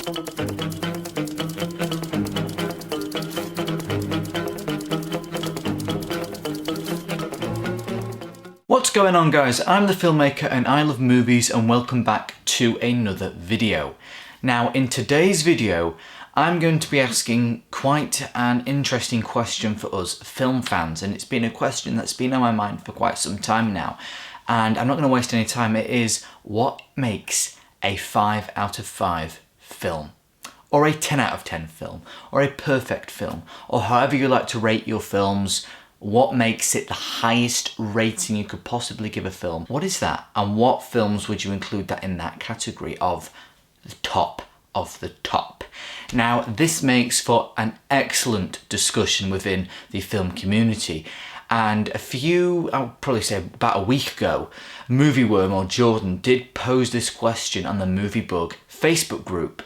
What's going on, guys? I'm the filmmaker and I love movies, and welcome back to another video. Now, in today's video, I'm going to be asking quite an interesting question for us film fans, and it's been a question that's been on my mind for quite some time now, and I'm not going to waste any time. It is, what makes a 5 out of 5 film? Or a 10 out of 10 film? Or a perfect film? Or however you like to rate your films. What makes it the highest rating you could possibly give a film? What is that? And what films would you include that in that category of the top of the top? Now, this makes for an excellent discussion within the film community. And I'll probably say about a week ago, Movie Worm or Jordan did pose this question on the Movie Bug Facebook group.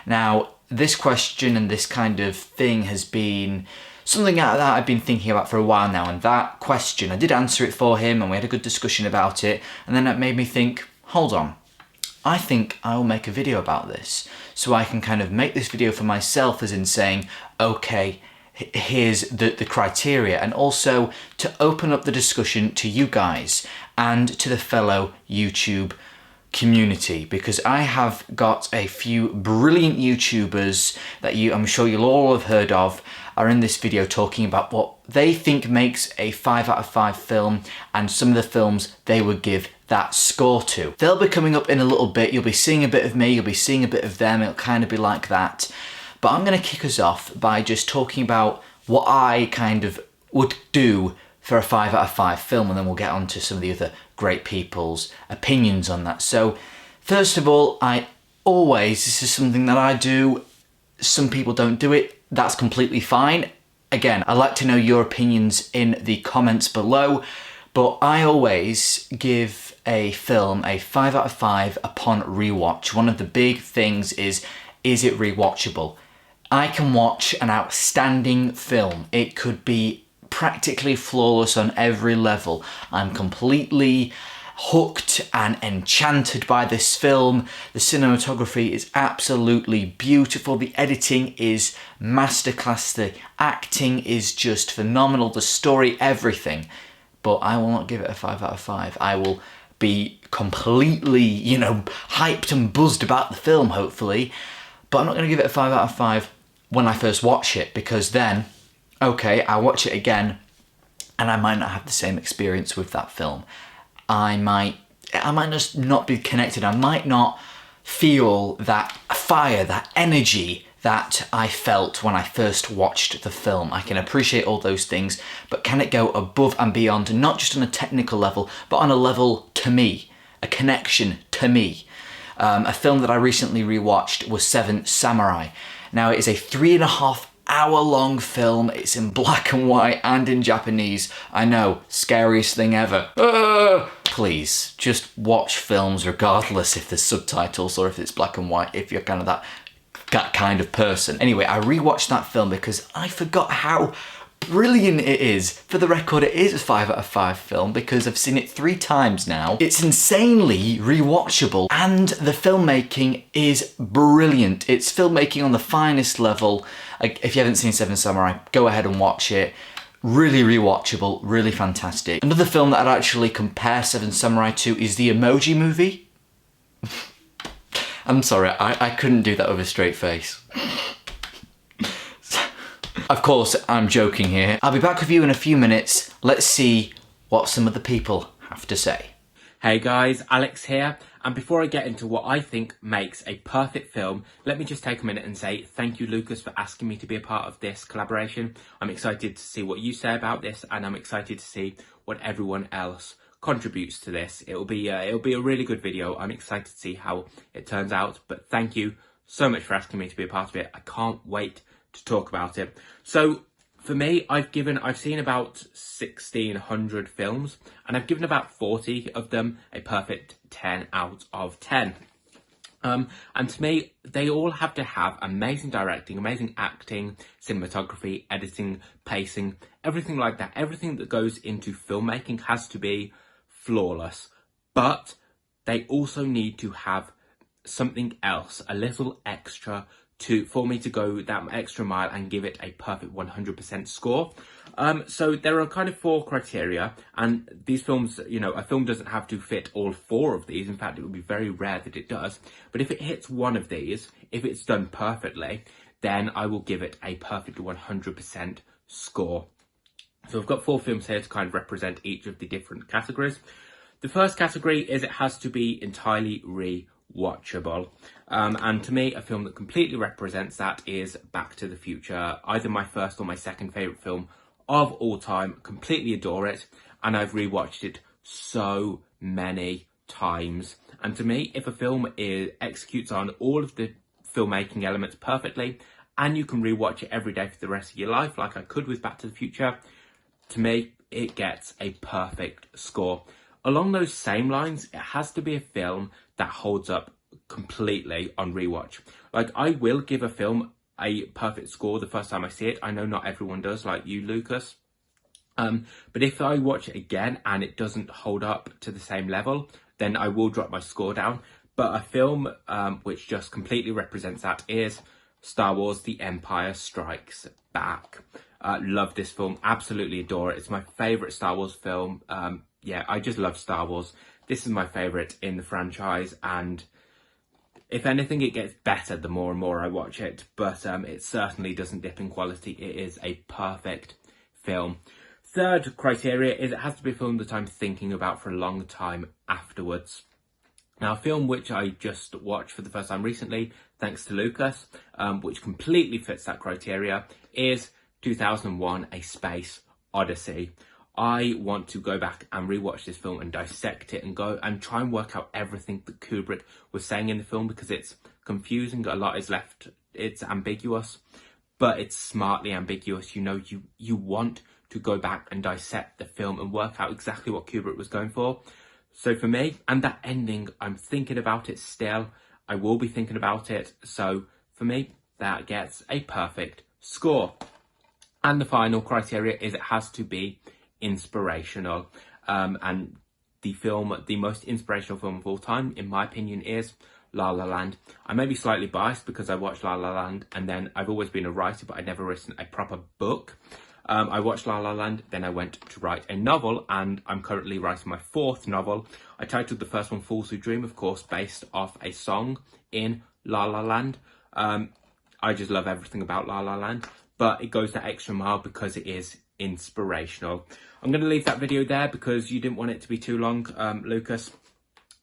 Now, this question and this kind of thing has been something that I've been thinking about for a while now, and that question, I did answer it for him and we had a good discussion about it, and then that made me think, hold on, I think I will make a video about this. So I can kind of make this video for myself, as in saying, okay, here's the criteria, and also to open up the discussion to you guys and to the fellow YouTube community, because I have got a few brilliant YouTubers that I'm sure you'll all have heard of, are in this video talking about what they think makes a 5 out of 5 film and some of the films they would give that score to. They'll be coming up in a little bit. You'll be seeing a bit of me, you'll be seeing a bit of them. It'll kind of be like that. But I'm going to kick us off by just talking about what I kind of would do for a 5 out of 5 film, and then we'll get on to some of the other great people's opinions on that. So first of all, this is something that I do. Some people don't do it. That's completely fine. Again, I'd like to know your opinions in the comments below, but I always give a film a 5 out of 5 upon rewatch. One of the big things is it rewatchable? I can watch an outstanding film. It could be practically flawless on every level. I'm completely hooked and enchanted by this film. The cinematography is absolutely beautiful. The editing is masterclass. The acting is just phenomenal. The story, everything. But I will not give it a 5 out of 5. I will be completely, hyped and buzzed about the film, hopefully. But I'm not going to give it a 5 out of 5 when I first watch it, because then, okay, I'll watch it again and I might not have the same experience with that film. I might just not be connected. I might not feel that fire, that energy that I felt when I first watched the film. I can appreciate all those things, but can it go above and beyond, not just on a technical level, but on a level to me, a connection to me? A film that I recently rewatched was Seven Samurai. Now, it is a 3.5 hour long film. It's in black and white and in Japanese. I know, scariest thing ever. Please, just watch films regardless if there's subtitles or if it's black and white, if you're kind of that kind of person. Anyway, I rewatched that film because I forgot how brilliant it is. For the record, it is a 5 out of 5 film because I've seen it 3 times now. It's insanely rewatchable, and the filmmaking is brilliant. It's filmmaking on the finest level. If you haven't seen Seven Samurai, go ahead and watch it. Really rewatchable, really fantastic. Another film that I'd actually compare Seven Samurai to is the Emoji Movie. I'm sorry, I couldn't do that with a straight face. Of course, I'm joking here. I'll be back with you in a few minutes. Let's see what some of the people have to say. Hey guys, Alex here. And before I get into what I think makes a perfect film, let me just take a minute and say thank you, Lucas, for asking me to be a part of this collaboration. I'm excited to see what you say about this, and I'm excited to see what everyone else contributes to this. It'll be a really good video. I'm excited to see how it turns out, but thank you so much for asking me to be a part of it. I can't wait to talk about it. So for me, I've seen about 1,600 films, and I've given about 40 of them a perfect 10 out of 10. And to me, they all have to have amazing directing, amazing acting, cinematography, editing, pacing, everything like that. Everything that goes into filmmaking has to be flawless, but they also need to have something else, a little extra for me to go that extra mile and give it a perfect 100% score. So there are kind of 4 criteria, and these films, you know, a film doesn't have to fit all 4 of these. In fact, it would be very rare that it does. But if it hits one of these, if it's done perfectly, then I will give it a perfect 100% score. So I've got 4 films here to kind of represent each of the different categories. The first category is it has to be entirely rewatchable. And to me, a film that completely represents that is Back to the Future, either my first or my second favourite film of all time. Completely adore it, and I've rewatched it so many times. And to me, if a film executes on all of the filmmaking elements perfectly, and you can rewatch it every day for the rest of your life, like I could with Back to the Future, to me, it gets a perfect score. Along those same lines, it has to be a film that holds up completely on rewatch. Like, I will give a film a perfect score the first time I see it. I know not everyone does, like you, Lucas. But if I watch it again and it doesn't hold up to the same level, then I will drop my score down. But a film which just completely represents that is Star Wars: The Empire Strikes Back. Love this film, absolutely adore it. It's my favourite Star Wars film. Yeah, I just love Star Wars. This is my favourite in the franchise, and if anything, it gets better the more and more I watch it, but it certainly doesn't dip in quality. It is a perfect film. Third criteria is it has to be a film that I'm thinking about for a long time afterwards. Now, a film which I just watched for the first time recently, thanks to Lucas, which completely fits that criteria, is 2001: A Space Odyssey. I want to go back and rewatch this film and dissect it and go and try and work out everything that Kubrick was saying in the film, because it's confusing. A lot is left, it's ambiguous, but it's smartly ambiguous. You know, you want to go back and dissect the film and work out exactly what Kubrick was going for. So for me, and that ending, I'm thinking about it still. I will be thinking about it. So for me, that gets a perfect score. And the final criteria is it has to be inspirational. And the most inspirational film of all time, in my opinion, is La La Land. I may be slightly biased because I watched La La Land, and then I've always been a writer, but I'd never written a proper book. I watched La La Land, then I went to write a novel, and I'm currently writing my 4th novel. I titled the first one Fools Who Dream, of course, based off a song in La La Land. I just love everything about La La Land, but it goes that extra mile because it is inspirational. I'm going to leave that video there because you didn't want it to be too long, Lucas.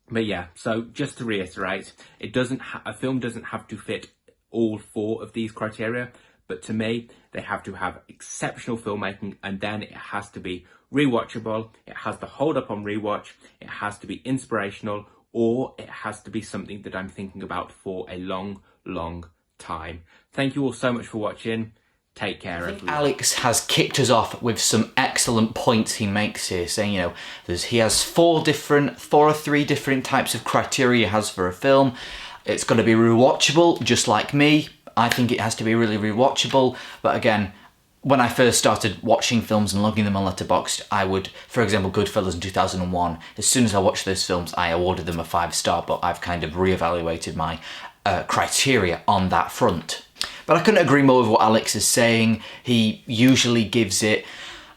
But yeah, so just to reiterate, a film doesn't have to fit all 4 of these criteria, but to me, they have to have exceptional filmmaking, and then it has to be rewatchable, it has to hold up on rewatch, it has to be inspirational, or it has to be something that I'm thinking about for a long, long time. Thank you all so much for watching. Take care, everyone. Alex has kicked us off with some excellent points he makes here, saying, you know, he has 4 or 3 different types of criteria he has for a film. It's got to be rewatchable, just like me. I think it has to be really rewatchable, but again, when I first started watching films and logging them on Letterboxd, I would, for example, Goodfellas in 2001, as soon as I watched those films, I awarded them a 5-star, but I've kind of reevaluated my criteria on that front. But I couldn't agree more with what Alex is saying. He usually gives it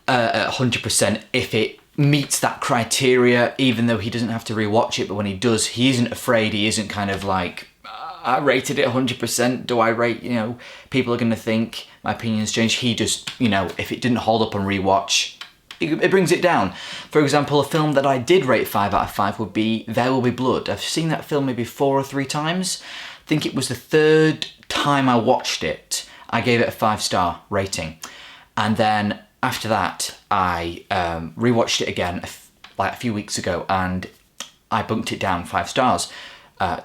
100% if it meets that criteria, even though he doesn't have to rewatch it, but when he does, he isn't afraid, he isn't kind of like, I rated it 100%, do I rate, you know, people are going to think my opinion's changed. He just, you know, if it didn't hold up on rewatch, it brings it down. For example, a film that I did rate 5 out of 5 would be There Will Be Blood. I've seen that film maybe 4 or 3 times. I think it was the 3rd time I watched it, I gave it a 5-star rating. And then after that, I rewatched it again like a few weeks ago, and I bumped it down 5 stars.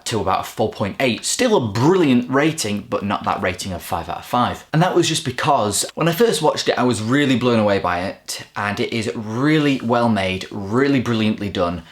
To about a 4.8. Still a brilliant rating, but not that rating of 5 out of 5. And that was just because when I first watched it, I was really blown away by it, and it is really well made, really brilliantly done.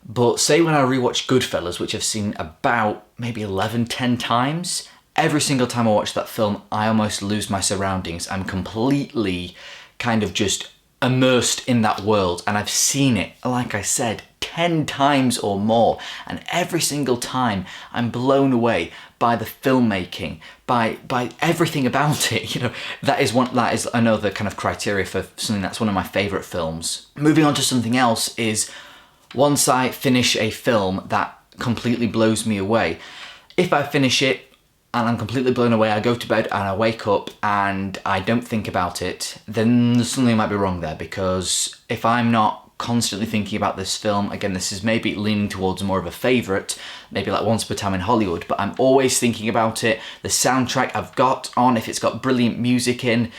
But say when I rewatch Goodfellas, which I've seen about maybe 10 times, every single time I watch that film, I almost lose my surroundings. I'm completely kind of just immersed in that world, and I've seen it, like I said, 10 times or more, and every single time I'm blown away by the filmmaking, by everything about it. You know, that is another kind of criteria for something that's one of my favourite films. Moving on to something else is, once I finish a film that completely blows me away, if I finish it and I'm completely blown away, I go to bed and I wake up and I don't think about it, then something might be wrong there, because if I'm not constantly thinking about this film, again, this is maybe leaning towards more of a favourite, maybe like Once Upon a Time in Hollywood, but I'm always thinking about it, the soundtrack I've got on, if it's got brilliant music in.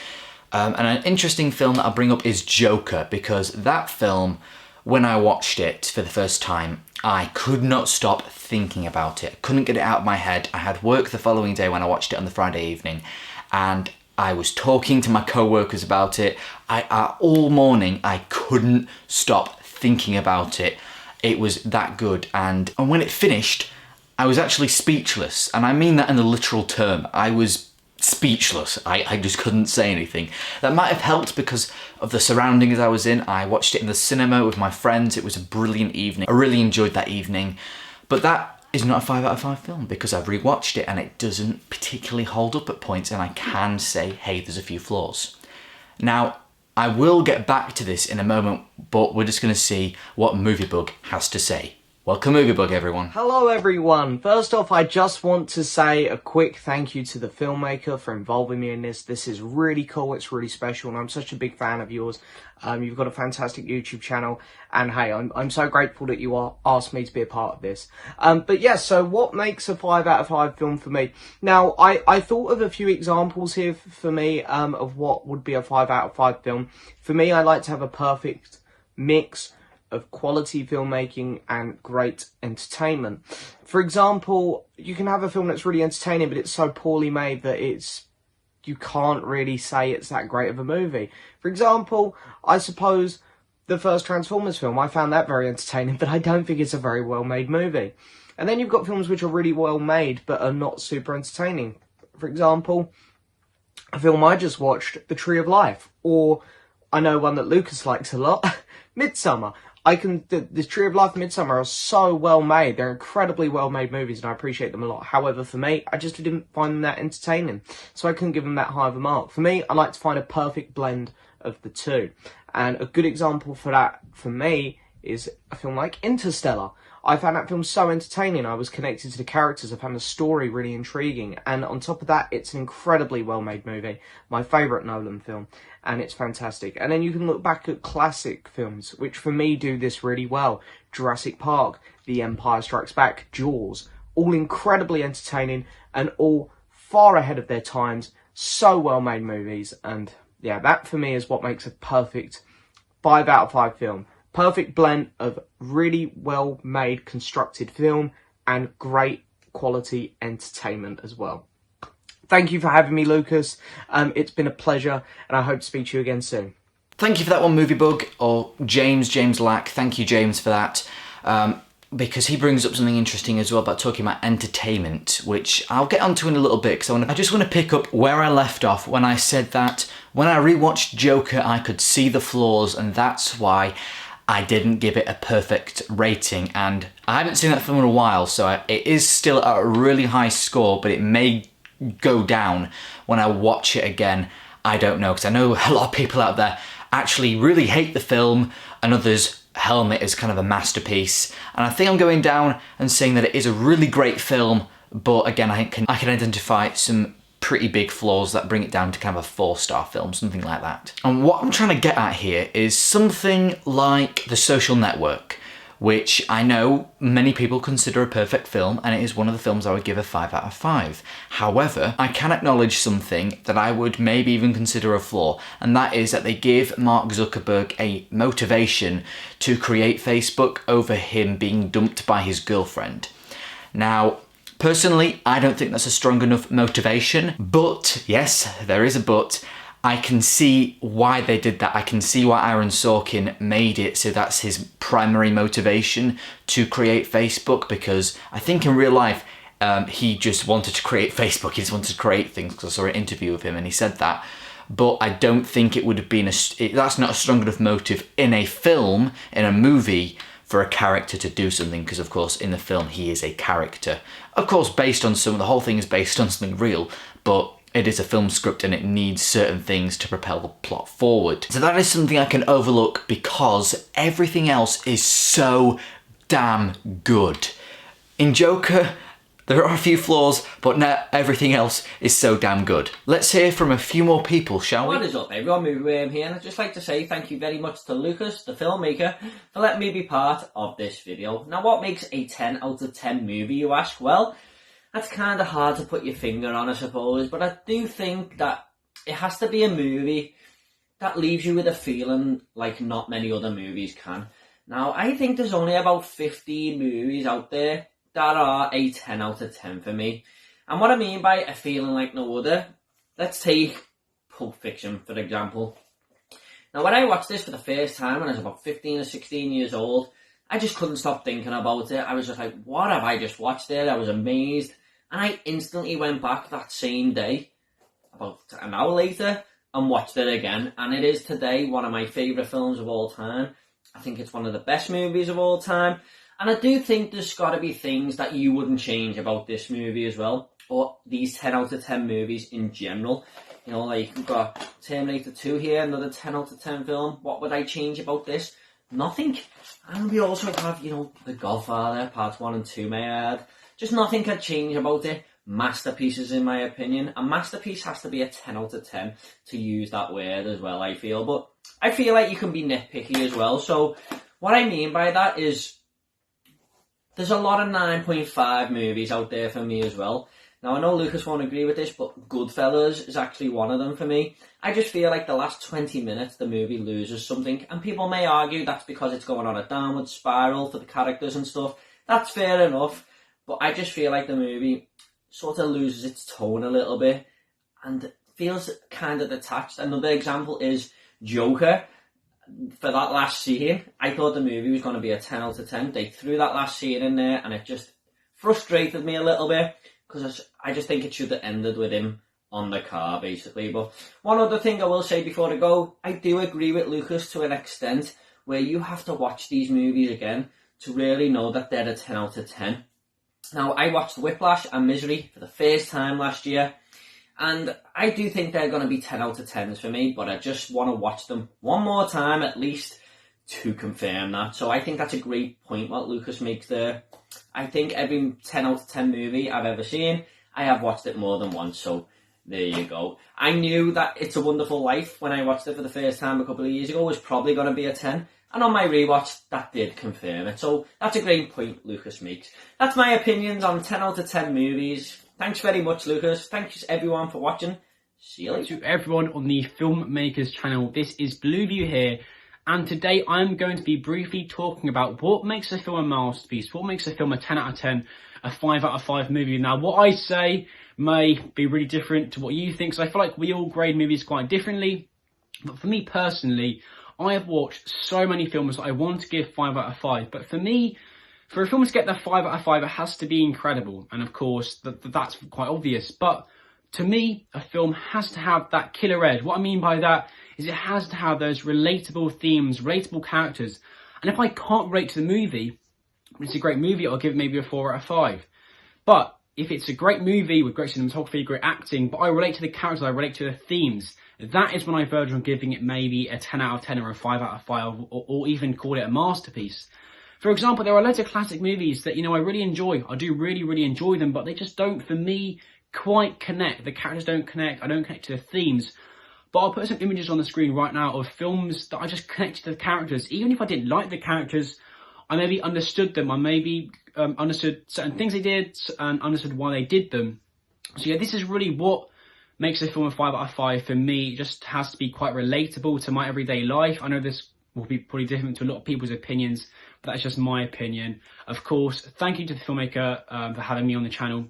And an interesting film that I'll bring up is Joker, because that film, when I watched it for the first time, I could not stop thinking about it. I couldn't get it out of my head. I had work the following day when I watched it on the Friday evening, and I was talking to my co-workers about it. All morning, I couldn't stop thinking about it. It was that good, and when it finished, I was actually speechless, and I mean that in the literal term. I was speechless. I just couldn't say anything. That might have helped because of the surroundings I was in. I watched it in the cinema with my friends. It was a brilliant evening. I really enjoyed that evening. But that is not a 5 out of 5 film, because I've rewatched it and it doesn't particularly hold up at points, and I can say, hey, there's a few flaws. Now, I will get back to this in a moment, but we're just going to see what MovieBug has to say. Welcome MovieBug, everyone. Hello everyone. First off, I just want to say a quick thank you to the filmmaker for involving me in this. This is really cool, it's really special, and I'm such a big fan of yours. You've got a fantastic YouTube channel, and hey, I'm so grateful that you asked me to be a part of this. But yeah, so what makes a 5 out of 5 film for me? Now, I thought of a few examples here for me of what would be a 5 out of 5 film. For me, I like to have a perfect mix of quality filmmaking and great entertainment. For example, you can have a film that's really entertaining, but it's so poorly made that you can't really say it's that great of a movie. For example, I suppose the first Transformers film, I found that very entertaining, but I don't think it's a very well-made movie. And then you've got films which are really well-made, but are not super entertaining. For example, a film I just watched, The Tree of Life, or I know one that Lucas likes a lot, Midsummer. The Tree of Life and Midsummer are so well made. They're incredibly well made movies, and I appreciate them a lot. However, for me, I just didn't find them that entertaining, so I couldn't give them that high of a mark. For me, I like to find a perfect blend of the two. And a good example for that, for me, is a film like Interstellar. I found that film so entertaining. I was connected to the characters. I found the story really intriguing. And on top of that, it's an incredibly well-made movie. My favourite Nolan film. And it's fantastic. And then you can look back at classic films, which for me do this really well. Jurassic Park, The Empire Strikes Back, Jaws. All incredibly entertaining and all far ahead of their times. So well-made movies. And yeah, that for me is what makes a perfect 5 out of 5 film. Perfect blend of really well-made, constructed film and great quality entertainment as well. Thank you for having me, Lucas. It's been a pleasure, and I hope to speak to you again soon. Thank you for that one, MovieBug, or James Lack. Thank you, James, for that. Because he brings up something interesting as well about talking about entertainment, which I'll get onto in a little bit, because I just want to pick up where I left off when I said that when I rewatched Joker, I could see the flaws, and that's why I didn't give it a perfect rating. And I haven't seen that film in a while, so it is still at a really high score, but it may go down when I watch it again. I don't know, because I know a lot of people out there actually really hate the film, and others hail it as kind of a masterpiece. And I think I'm going down and saying that it is a really great film, but again, I can identify some pretty big flaws that bring it down to kind of a 4-star film, something like that. And what I'm trying to get at here is something like The Social Network, which I know many people consider a perfect film, and it is one of the films I would give a 5 out of 5. However, I can acknowledge something that I would maybe even consider a flaw, and that is that they give Mark Zuckerberg a motivation to create Facebook over him being dumped by his girlfriend. Now, personally, I don't think that's a strong enough motivation, but, yes, there is a but, I can see why they did that. I can see why Aaron Sorkin made it so that's his primary motivation to create Facebook, because I think in real life, he just wanted to create Facebook. He just wanted to create things, because I saw an interview with him and he said that. But I don't think it would have been that's not a strong enough motive in a film, in a movie, for a character to do something, because of course in the film he is a character. Of course based on the whole thing is based on something real, but it is a film script and it needs certain things to propel the plot forward. So that is something I can overlook because everything else is so damn good. In Joker, there are a few flaws, but not everything else is so damn good. Let's hear from a few more people, shall we? What is up everyone, Movie Worm here, and I'd just like to say thank you very much to Lucas, the filmmaker, for letting me be part of this video. Now what makes a 10 out of 10 movie, you ask? Well, that's kind of hard to put your finger on, I suppose, but I do think that it has to be a movie that leaves you with a feeling like not many other movies can. Now, I think there's only about 15 movies out there that are a 10 out of 10 for me. And what I mean by a feeling like no other, let's take Pulp Fiction, for example. Now, when I watched this for the first time when I was about 15 or 16 years old, I just couldn't stop thinking about it. I was just like, what have I just watched there? I was amazed. And I instantly went back that same day, about an hour later, and watched it again. And it is today one of my favourite films of all time. I think it's one of the best movies of all time. And I do think there's got to be things that you wouldn't change about this movie as well, or these 10 out of 10 movies in general. You know, like we've got Terminator 2 here, another 10 out of 10 film. What would I change about this? Nothing. And we also have, you know, The Godfather, parts 1 and 2, may I add. Just nothing I'd change about it. Masterpieces, in my opinion. A masterpiece has to be a 10 out of 10 to use that word as well, I feel. But I feel like you can be nitpicky as well. So what I mean by that is there's a lot of 9.5 movies out there for me as well. Now, I know Lucas won't agree with this, but Goodfellas is actually one of them for me. I just feel like the last 20 minutes the movie loses something. And people may argue that's because it's going on a downward spiral for the characters and stuff. That's fair enough. But I just feel like the movie sort of loses its tone a little bit and feels kind of detached. Another example is Joker. For that last scene, I thought the movie was going to be a 10 out of 10. They threw that last scene in there and it just frustrated me a little bit because I just think it should have ended with him on the car, basically. But one other thing I will say before I go, I do agree with Lucas to an extent where you have to watch these movies again to really know that they're a 10 out of 10. Now, I watched Whiplash and Misery for the first time last year, and I do think they're going to be 10 out of 10s for me, but I just want to watch them one more time at least to confirm that. So I think that's a great point what Lucas makes there. I think every 10 out of 10 movie I've ever seen, I have watched it more than once, so there you go. I knew that It's a Wonderful Life, when I watched it for the first time a couple of years ago, was probably going to be a 10. And on my rewatch, that did confirm it. So that's a great point Lucas makes. That's my opinions on 10 out of 10 movies. Thanks very much, Lucas. Thanks everyone for watching. See you later. To everyone on the Filmmakers channel, this is Blu View here. And today I'm going to be briefly talking about what makes a film a masterpiece, what makes a film a 10 out of 10, a 5 out of 5 movie. Now, what I say may be really different to what you think, so I feel like we all grade movies quite differently. But for me personally, I have watched so many films that I want to give 5 out of 5. But for me, for a film to get the 5 out of 5, it has to be incredible. And of course, that's quite obvious. But to me, a film has to have that killer edge. What I mean by that is it has to have those relatable themes, relatable characters. And if I can't relate to the movie, when it's a great movie, I'll give it maybe a 4 out of 5. But if it's a great movie with great cinematography, great acting, but I relate to the characters, I relate to the themes, that is when I verge on giving it maybe a 10 out of 10 or a 5 out of 5, or even call it a masterpiece. For example, there are loads of classic movies that, you know, I really enjoy. I do really enjoy them, but they just don't, for me, quite connect. The characters don't connect. I don't connect to the themes. But I'll put some images on the screen right now of films that I just connected to the characters. Even if I didn't like the characters, I maybe understood them. I maybe understood certain things they did and understood why they did them. So yeah, this is really what makes a film a 5 out of 5 for me. It just has to be quite relatable to my everyday life. I know this will be probably different to a lot of people's opinions, but that's just my opinion. Of course, thank you to the filmmaker for having me on the channel,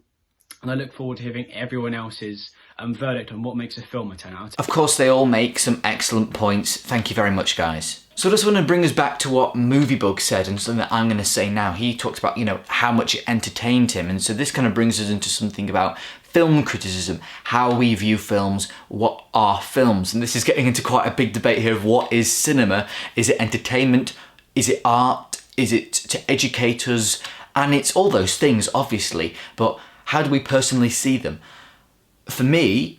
and I look forward to hearing everyone else's verdict on what makes a film a 10 out of 10. Of course, they all make some excellent points. Thank you very much, guys. So I just want to bring us back to what Moviebug said and something that I'm going to say now. He talked about, you know, how much it entertained him. And so this kind of brings us into something about film criticism, how we view films, what are films. And this is getting into quite a big debate here of what is cinema. Is it entertainment? Is it art? Is it to educate us? And it's all those things, obviously, but how do we personally see them? For me,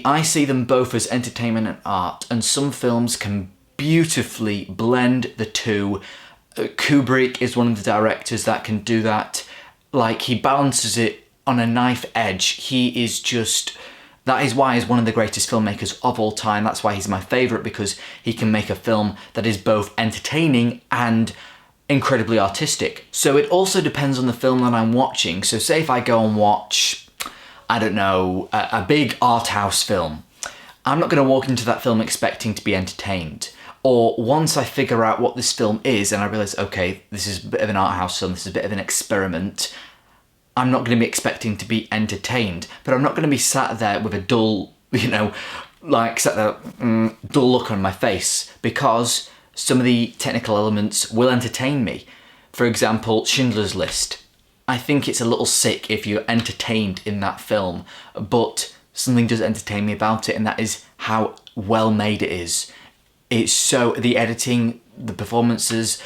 I see them both as entertainment and art, and some films can beautifully blend the two. Kubrick is one of the directors that can do that. Like, he balances it on a knife edge. He is just... That is why he's one of the greatest filmmakers of all time. That's why he's my favourite, because he can make a film that is both entertaining and incredibly artistic. So it also depends on the film that I'm watching. So say if I go and watch, I don't know, a big art house film, I'm not going to walk into that film expecting to be entertained. Or once I figure out what this film is and I realise, okay, this is a bit of an art house film, this is a bit of an experiment, I'm not going to be expecting to be entertained. But I'm not going to be sat there with a dull, dull look on my face, because some of the technical elements will entertain me. For example, Schindler's List. I think it's a little sick if you're entertained in that film, but something does entertain me about it, and that is how well made it is. It's so, the editing, the performances,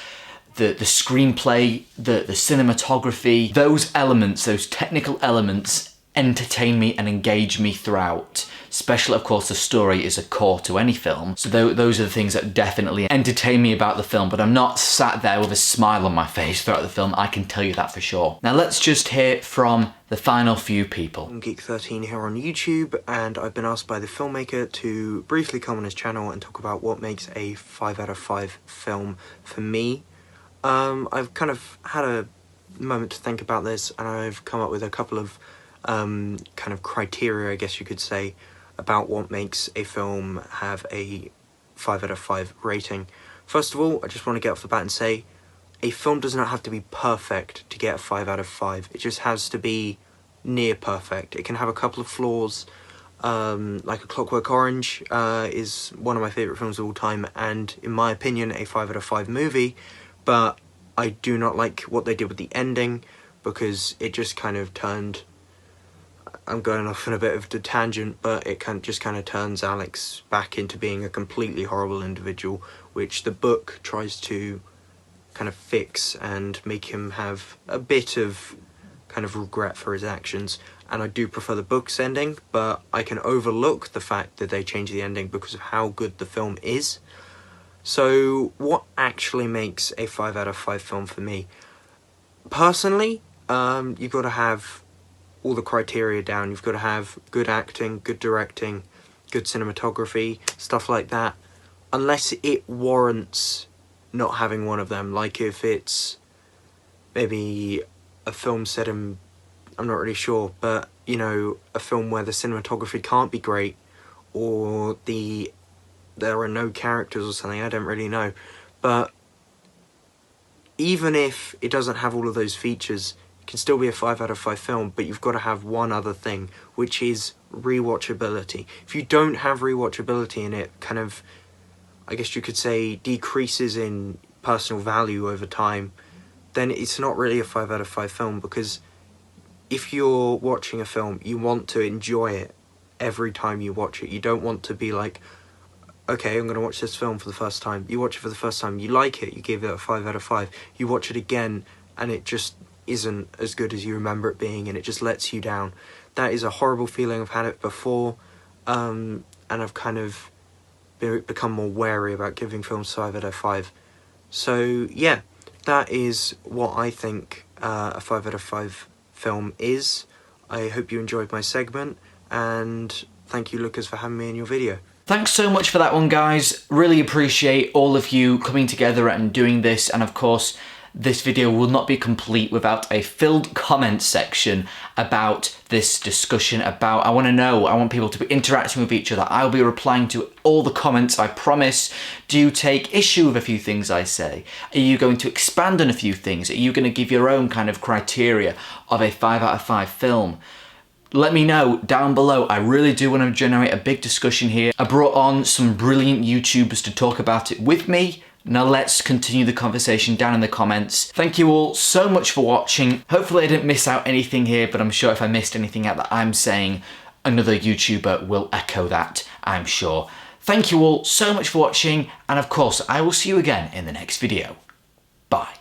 the screenplay, the cinematography, those elements, those technical elements entertain me and engage me throughout. Especially, of course, the story is a core to any film. So those are the things that definitely entertain me about the film, but I'm not sat there with a smile on my face throughout the film, I can tell you that for sure. Now let's just hear from the final few people. FilmGeek13 here on YouTube, and I've been asked by the filmmaker to briefly come on his channel and talk about what makes a 5 out of 5 film for me. I've kind of had a moment to think about this, and I've come up with a couple of kind of criteria, I guess you could say, about what makes a film have a 5 out of 5 rating. First of all, I just want to get off the bat and say, a film does not have to be perfect to get a 5 out of 5. It just has to be near perfect. It can have a couple of flaws, like A Clockwork Orange is one of my favourite films of all time, and in my opinion a 5 out of 5 movie, but I do not like what they did with the ending, because it just kind of turned... I'm going off on a bit of a tangent, but it just kind of turns Alex back into being a completely horrible individual, which the book tries to kind of fix and make him have a bit of kind of regret for his actions. And I do prefer the book's ending, but I can overlook the fact that they changed the ending because of how good the film is. So what actually makes a 5 out of 5 film for me? Personally, you've got to have all the criteria down. You've got to have good acting, good directing, good cinematography, stuff like that. Unless it warrants not having one of them, like if it's maybe a film set in, I'm not really sure, but you know, a film where the cinematography can't be great, or there are no characters or something, I don't really know. But even if it doesn't have all of those features, it can still be a 5 out of 5 film, but you've got to have one other thing, which is rewatchability. If you don't have rewatchability in it, kind of, I guess you could say, decreases in personal value over time, then it's not really a 5 out of 5 film, because if you're watching a film, you want to enjoy it every time you watch it. You don't want to be like, okay, I'm going to watch this film for the first time. You watch it for the first time, you like it, you give it a 5 out of 5. You watch it again, and it just isn't as good as you remember it being, and it just lets you down. That is a horrible feeling. I've had it before, and I've kind of become more wary about giving films 5 out of 5. So yeah, that is what I think a 5 out of 5 film is. I hope you enjoyed my segment, and thank you, Lucas, for having me in your video. Thanks so much for that one, guys. Really appreciate all of you coming together and doing this, and of course this video will not be complete without a filled comments section about this discussion. I want people to be interacting with each other. I'll be replying to all the comments, I promise. Do you take issue with a few things I say? Are you going to expand on a few things? Are you going to give your own kind of criteria of a 5 out of 5 film? Let me know down below. I really do want to generate a big discussion here. I brought on some brilliant YouTubers to talk about it with me. Now let's continue the conversation down in the comments. Thank you all so much for watching. Hopefully I didn't miss out anything here, but I'm sure if I missed anything out that I'm saying, another YouTuber will echo that, I'm sure. Thank you all so much for watching, and of course I will see you again in the next video. Bye.